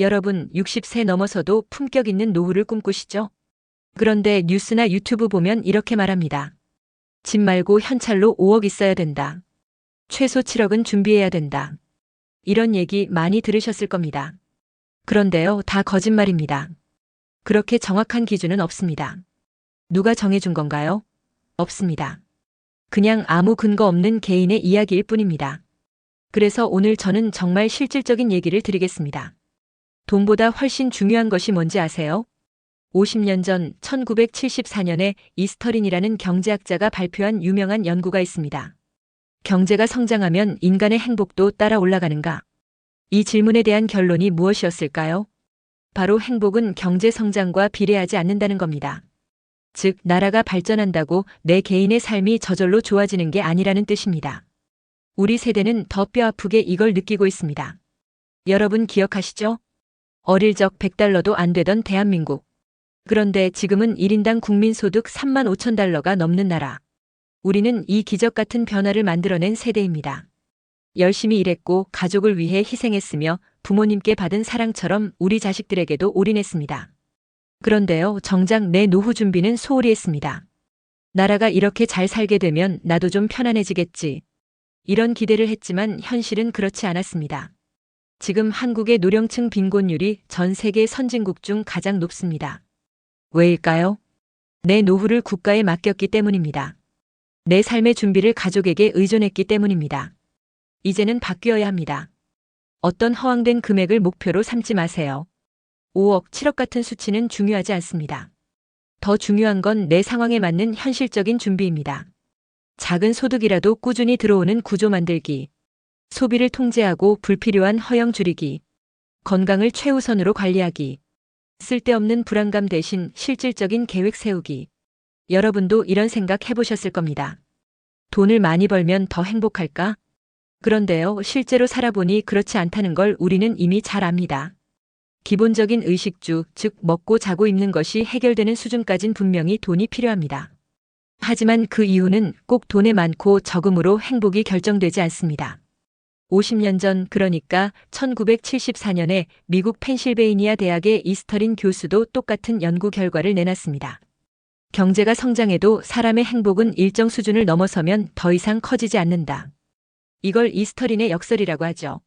여러분 60세 넘어서도 품격 있는 노후를 꿈꾸시죠? 그런데 뉴스나 유튜브 보면 이렇게 말합니다. 집 말고 현찰로 5억 있어야 된다. 최소 7억은 준비해야 된다. 이런 얘기 많이 들으셨을 겁니다. 그런데요, 다 거짓말입니다. 그렇게 정확한 기준은 없습니다. 누가 정해준 건가요? 없습니다. 그냥 아무 근거 없는 개인의 이야기일 뿐입니다. 그래서 오늘 저는 정말 실질적인 얘기를 드리겠습니다. 돈보다 훨씬 중요한 것이 뭔지 아세요? 50년 전 1974년에 이스터린이라는 경제학자가 발표한 유명한 연구가 있습니다. 경제가 성장하면 인간의 행복도 따라 올라가는가? 이 질문에 대한 결론이 무엇이었을까요? 바로 행복은 경제 성장과 비례하지 않는다는 겁니다. 즉, 나라가 발전한다고 내 개인의 삶이 저절로 좋아지는 게 아니라는 뜻입니다. 우리 세대는 더 뼈아프게 이걸 느끼고 있습니다. 여러분 기억하시죠? 어릴 적 100달러도 안 되던 대한민국. 그런데 지금은 1인당 국민소득 3만 5천 달러가 넘는 나라. 우리는 이 기적 같은 변화를 만들어낸 세대입니다. 열심히 일했고 가족을 위해 희생했으며 부모님께 받은 사랑처럼 우리 자식들에게도 올인했습니다. 그런데요, 정작 내 노후 준비는 소홀히 했습니다. 나라가 이렇게 잘 살게 되면 나도 좀 편안해지겠지. 이런 기대를 했지만 현실은 그렇지 않았습니다. 지금 한국의 노령층 빈곤율이 전 세계 선진국 중 가장 높습니다. 왜일까요? 내 노후를 국가에 맡겼기 때문입니다. 내 삶의 준비를 가족에게 의존했기 때문입니다. 이제는 바뀌어야 합니다. 어떤 허황된 금액을 목표로 삼지 마세요. 5억, 7억 같은 수치는 중요하지 않습니다. 더 중요한 건 내 상황에 맞는 현실적인 준비입니다. 작은 소득이라도 꾸준히 들어오는 구조 만들기, 소비를 통제하고 불필요한 허용 줄이기, 건강을 최우선으로 관리하기, 쓸데없는 불안감 대신 실질적인 계획 세우기. 여러분도 이런 생각 해보셨을 겁니다. 돈을 많이 벌면 더 행복할까? 그런데요, 실제로 살아보니 그렇지 않다는 걸 우리는 이미 잘 압니다. 기본적인 의식주, 즉 먹고 자고 입는 것이 해결되는 수준까진 분명히 돈이 필요합니다. 하지만 그 이유는 꼭 돈의 많고 적음으로 행복이 결정되지 않습니다. 50년 전, 그러니까 1974년에 미국 펜실베이니아 대학의 이스터린 교수도 똑같은 연구 결과를 내놨습니다. 경제가 성장해도 사람의 행복은 일정 수준을 넘어서면 더 이상 커지지 않는다. 이걸 이스터린의 역설이라고 하죠.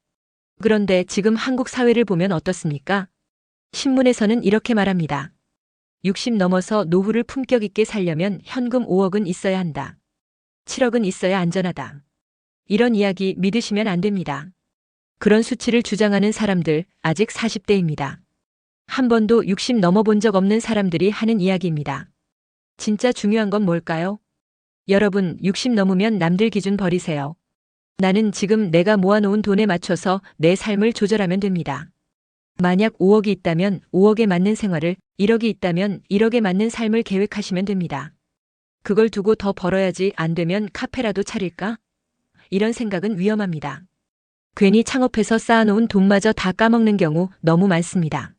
그런데 지금 한국 사회를 보면 어떻습니까? 신문에서는 이렇게 말합니다. 60 넘어서 노후를 품격 있게 살려면 현금 5억은 있어야 한다. 7억은 있어야 안전하다. 이런 이야기 믿으시면 안 됩니다. 그런 수치를 주장하는 사람들 아직 40대입니다. 한 번도 60 넘어본 적 없는 사람들이 하는 이야기입니다. 진짜 중요한 건 뭘까요? 여러분, 60 넘으면 남들 기준 버리세요. 나는 지금 내가 모아놓은 돈에 맞춰서 내 삶을 조절하면 됩니다. 만약 5억이 있다면 5억에 맞는 생활을, 1억이 있다면 1억에 맞는 삶을 계획하시면 됩니다. 그걸 두고 더 벌어야지, 안 되면 카페라도 차릴까? 이런 생각은 위험합니다. 괜히 창업해서 쌓아놓은 돈마저 다 까먹는 경우 너무 많습니다.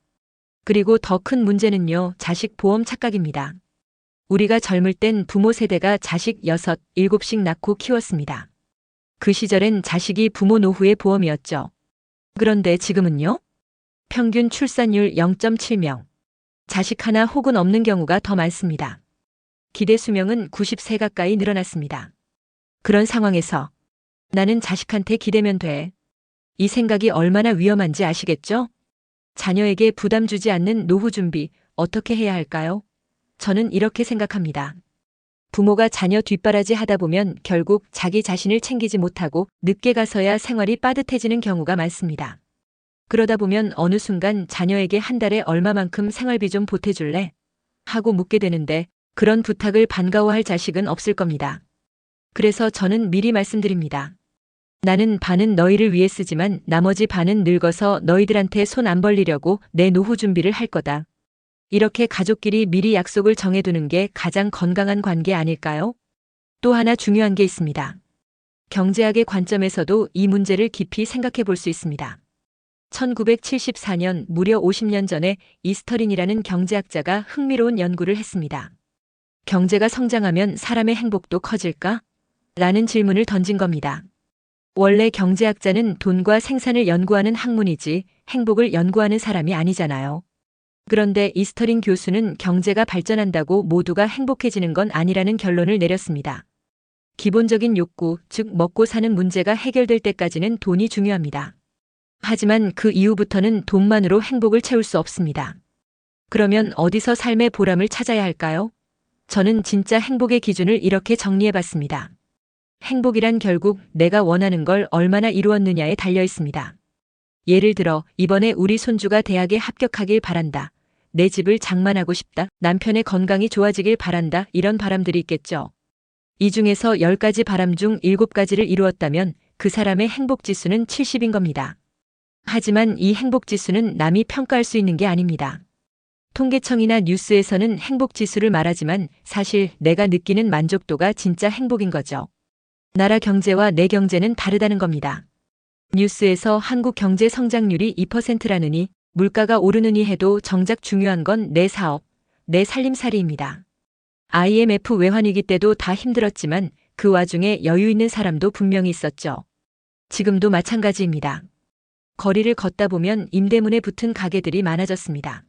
그리고 더 큰 문제는요, 자식 보험 착각입니다. 우리가 젊을 땐 부모 세대가 자식 6, 7씩 낳고 키웠습니다. 그 시절엔 자식이 부모 노후의 보험이었죠. 그런데 지금은요? 평균 출산율 0.7명. 자식 하나 혹은 없는 경우가 더 많습니다. 기대 수명은 90세 가까이 늘어났습니다. 그런 상황에서 나는 자식한테 기대면 돼. 이 생각이 얼마나 위험한지 아시겠죠? 자녀에게 부담 주지 않는 노후 준비 어떻게 해야 할까요? 저는 이렇게 생각합니다. 부모가 자녀 뒷바라지 하다 보면 결국 자기 자신을 챙기지 못하고 늦게 가서야 생활이 빠듯해지는 경우가 많습니다. 그러다 보면 어느 순간 자녀에게 한 달에 얼마만큼 생활비 좀 보태줄래? 하고 묻게 되는데 그런 부탁을 반가워할 자식은 없을 겁니다. 그래서 저는 미리 말씀드립니다. 나는 반은 너희를 위해 쓰지만 나머지 반은 늙어서 너희들한테 손 안 벌리려고 내 노후 준비를 할 거다. 이렇게 가족끼리 미리 약속을 정해두는 게 가장 건강한 관계 아닐까요? 또 하나 중요한 게 있습니다. 경제학의 관점에서도 이 문제를 깊이 생각해 볼 수 있습니다. 1974년, 무려 50년 전에 이스터린이라는 경제학자가 흥미로운 연구를 했습니다. 경제가 성장하면 사람의 행복도 커질까? 라는 질문을 던진 겁니다. 원래 경제학자는 돈과 생산을 연구하는 학문이지 행복을 연구하는 사람이 아니잖아요. 그런데 이스터링 교수는 경제가 발전한다고 모두가 행복해지는 건 아니라는 결론을 내렸습니다. 기본적인 욕구, 즉 먹고 사는 문제가 해결될 때까지는 돈이 중요합니다. 하지만 그 이후부터는 돈만으로 행복을 채울 수 없습니다. 그러면 어디서 삶의 보람을 찾아야 할까요? 저는 진짜 행복의 기준을 이렇게 정리해봤습니다. 행복이란 결국 내가 원하는 걸 얼마나 이루었느냐에 달려 있습니다. 예를 들어 이번에 우리 손주가 대학에 합격하길 바란다. 내 집을 장만하고 싶다. 남편의 건강이 좋아지길 바란다. 이런 바람들이 있겠죠. 이 중에서 10가지 바람 중 7가지를 이루었다면 그 사람의 행복지수는 70인 겁니다. 하지만 이 행복지수는 남이 평가할 수 있는 게 아닙니다. 통계청이나 뉴스에서는 행복지수를 말하지만 사실 내가 느끼는 만족도가 진짜 행복인 거죠. 나라 경제와 내 경제는 다르다는 겁니다. 뉴스에서 한국 경제 성장률이 2%라느니 물가가 오르느니 해도 정작 중요한 건 내 사업, 내 살림살이입니다. IMF 외환위기 때도 다 힘들었지만 그 와중에 여유 있는 사람도 분명히 있었죠. 지금도 마찬가지입니다. 거리를 걷다 보면 임대문에 붙은 가게들이 많아졌습니다.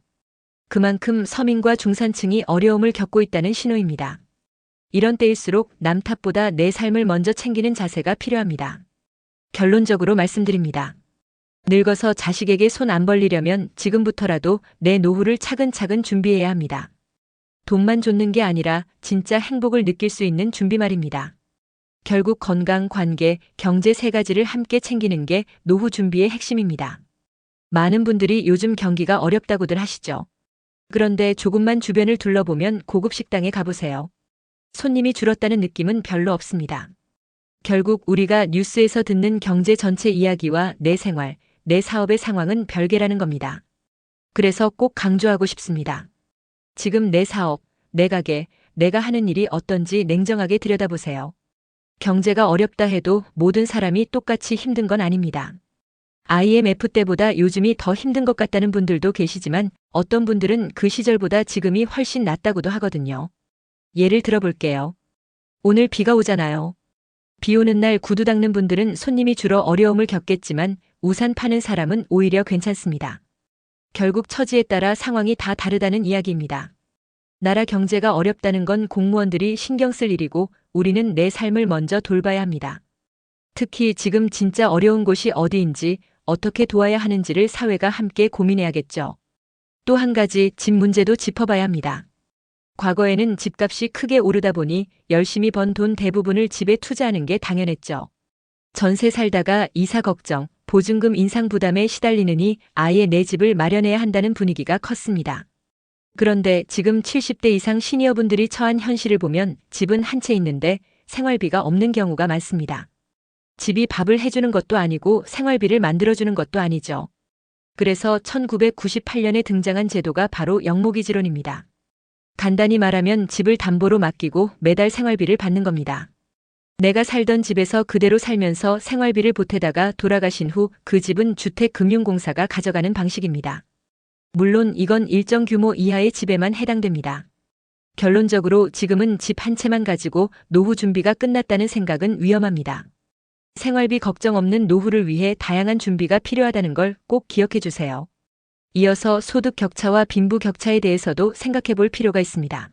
그만큼 서민과 중산층이 어려움을 겪고 있다는 신호입니다. 이런 때일수록 남 탓보다 내 삶을 먼저 챙기는 자세가 필요합니다. 결론적으로 말씀드립니다. 늙어서 자식에게 손 안 벌리려면 지금부터라도 내 노후를 차근차근 준비해야 합니다. 돈만 쫓는 게 아니라 진짜 행복을 느낄 수 있는 준비 말입니다. 결국 건강, 관계, 경제 3가지를 함께 챙기는 게 노후 준비의 핵심입니다. 많은 분들이 요즘 경기가 어렵다고들 하시죠. 그런데 조금만 주변을 둘러보면 고급 식당에 가보세요. 손님이 줄었다는 느낌은 별로 없습니다. 결국 우리가 뉴스에서 듣는 경제 전체 이야기와 내 생활, 내 사업의 상황은 별개라는 겁니다. 그래서 꼭 강조하고 싶습니다. 지금 내 사업, 내 가게, 내가 하는 일이 어떤지 냉정하게 들여다보세요. 경제가 어렵다 해도 모든 사람이 똑같이 힘든 건 아닙니다. IMF 때보다 요즘이 더 힘든 것 같다는 분들도 계시지만 어떤 분들은 그 시절보다 지금이 훨씬 낫다고도 하거든요. 예를 들어볼게요. 오늘 비가 오잖아요. 비 오는 날 구두 닦는 분들은 손님이 줄어 어려움을 겪겠지만 우산 파는 사람은 오히려 괜찮습니다. 결국 처지에 따라 상황이 다 다르다는 이야기입니다. 나라 경제가 어렵다는 건 공무원들이 신경 쓸 일이고 우리는 내 삶을 먼저 돌봐야 합니다. 특히 지금 진짜 어려운 곳이 어디인지 어떻게 도와야 하는지를 사회가 함께 고민해야겠죠. 또 한 가지 집 문제도 짚어봐야 합니다. 과거에는 집값이 크게 오르다 보니 열심히 번 돈 대부분을 집에 투자하는 게 당연했죠. 전세 살다가 이사 걱정, 보증금 인상 부담에 시달리느니 아예 내 집을 마련해야 한다는 분위기가 컸습니다. 그런데 지금 70대 이상 시니어분들이 처한 현실을 보면 집은 한 채 있는데 생활비가 없는 경우가 많습니다. 집이 밥을 해주는 것도 아니고 생활비를 만들어주는 것도 아니죠. 그래서 1998년에 등장한 제도가 바로 영목이지론입니다. 간단히 말하면 집을 담보로 맡기고 매달 생활비를 받는 겁니다. 내가 살던 집에서 그대로 살면서 생활비를 보태다가 돌아가신 후 그 집은 주택금융공사가 가져가는 방식입니다. 물론 이건 일정 규모 이하의 집에만 해당됩니다. 결론적으로 지금은 집 한 채만 가지고 노후 준비가 끝났다는 생각은 위험합니다. 생활비 걱정 없는 노후를 위해 다양한 준비가 필요하다는 걸 꼭 기억해 주세요. 이어서 소득 격차와 빈부 격차에 대해서도 생각해 볼 필요가 있습니다.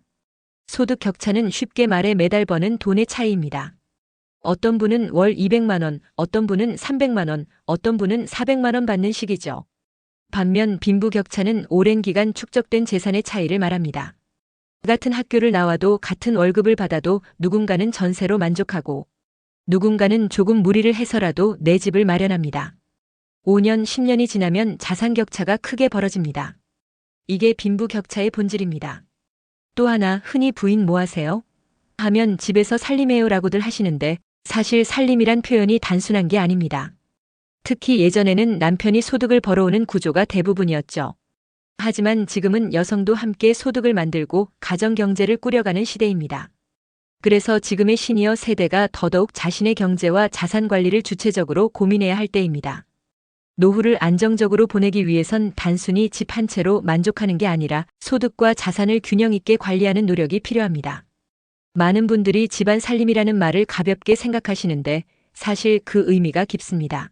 소득 격차는 쉽게 말해 매달 버는 돈의 차이입니다. 어떤 분은 월 200만 원, 어떤 분은 300만 원, 어떤 분은 400만 원 받는 식이죠. 반면 빈부 격차는 오랜 기간 축적된 재산의 차이를 말합니다. 같은 학교를 나와도 같은 월급을 받아도 누군가는 전세로 만족하고 누군가는 조금 무리를 해서라도 내 집을 마련합니다. 5년, 10년이 지나면 자산 격차가 크게 벌어집니다. 이게 빈부 격차의 본질입니다. 또 하나 흔히 부인 뭐 하세요? 하면 집에서 살림해요라고들 하시는데 사실 살림이란 표현이 단순한 게 아닙니다. 특히 예전에는 남편이 소득을 벌어오는 구조가 대부분이었죠. 하지만 지금은 여성도 함께 소득을 만들고 가정 경제를 꾸려가는 시대입니다. 그래서 지금의 시니어 세대가 더더욱 자신의 경제와 자산 관리를 주체적으로 고민해야 할 때입니다. 노후를 안정적으로 보내기 위해선 단순히 집 한 채로 만족하는 게 아니라 소득과 자산을 균형 있게 관리하는 노력이 필요합니다. 많은 분들이 집안 살림이라는 말을 가볍게 생각하시는데 사실 그 의미가 깊습니다.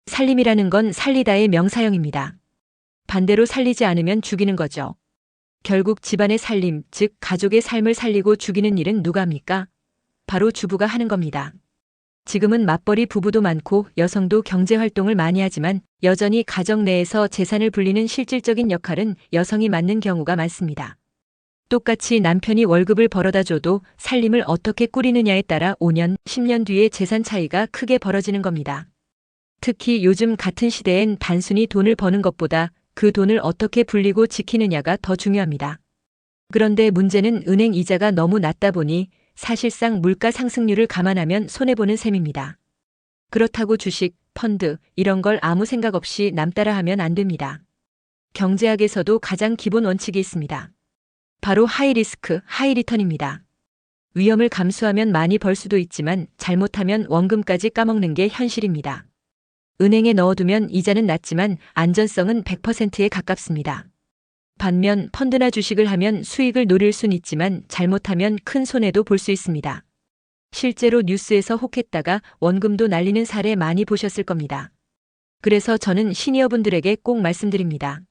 살림이라는 건 살리다의 명사형입니다. 반대로 살리지 않으면 죽이는 거죠. 결국 집안의 살림, 즉 가족의 삶을 살리고 죽이는 일은 누가 합니까? 바로 주부가 하는 겁니다. 지금은 맞벌이 부부도 많고 여성도 경제활동을 많이 하지만 여전히 가정 내에서 재산을 불리는 실질적인 역할은 여성이 맡는 경우가 많습니다. 똑같이 남편이 월급을 벌어다 줘도 살림을 어떻게 꾸리느냐에 따라 5년, 10년 뒤에 재산 차이가 크게 벌어지는 겁니다. 특히 요즘 같은 시대엔 단순히 돈을 버는 것보다 그 돈을 어떻게 불리고 지키느냐가 더 중요합니다. 그런데 문제는 은행 이자가 너무 낮다 보니 사실상 물가 상승률을 감안하면 손해보는 셈입니다. 그렇다고 주식, 펀드 이런 걸 아무 생각 없이 남 따라 하면 안 됩니다. 경제학에서도 가장 기본 원칙이 있습니다. 바로 하이 리스크, 하이 리턴입니다. 위험을 감수하면 많이 벌 수도 있지만 잘못하면 원금까지 까먹는 게 현실입니다. 은행에 넣어두면 이자는 낮지만 안전성은 100%에 가깝습니다. 반면 펀드나 주식을 하면 수익을 노릴 순 있지만 잘못하면 큰 손해도 볼 수 있습니다. 실제로 뉴스에서 혹했다가 원금도 날리는 사례 많이 보셨을 겁니다. 그래서 저는 시니어분들에게 꼭 말씀드립니다.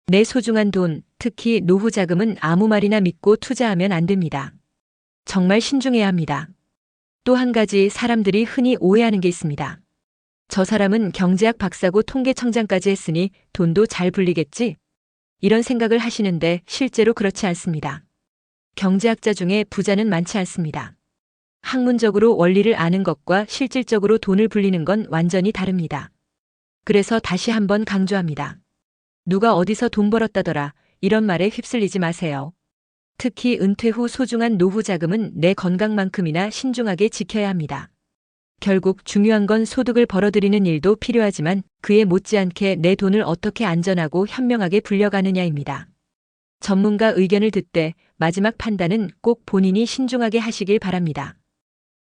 내 소중한 돈, 특히 노후 자금은 아무 말이나 믿고 투자하면 안 됩니다. 정말 신중해야 합니다. 또 한 가지 사람들이 흔히 오해하는 게 있습니다. 저 사람은 경제학 박사고 통계청장까지 했으니 돈도 잘 불리겠지? 이런 생각을 하시는데 실제로 그렇지 않습니다. 경제학자 중에 부자는 많지 않습니다. 학문적으로 원리를 아는 것과 실질적으로 돈을 불리는 건 완전히 다릅니다. 그래서 다시 한번 강조합니다. 누가 어디서 돈 벌었다더라 이런 말에 휩쓸리지 마세요. 특히 은퇴 후 소중한 노후 자금은 내 건강만큼이나 신중하게 지켜야 합니다. 결국 중요한 건 소득을 벌어들이는 일도 필요하지만 그에 못지않게 내 돈을 어떻게 안전하고 현명하게 불려가느냐입니다. 전문가 의견을 듣되 마지막 판단은 꼭 본인이 신중하게 하시길 바랍니다.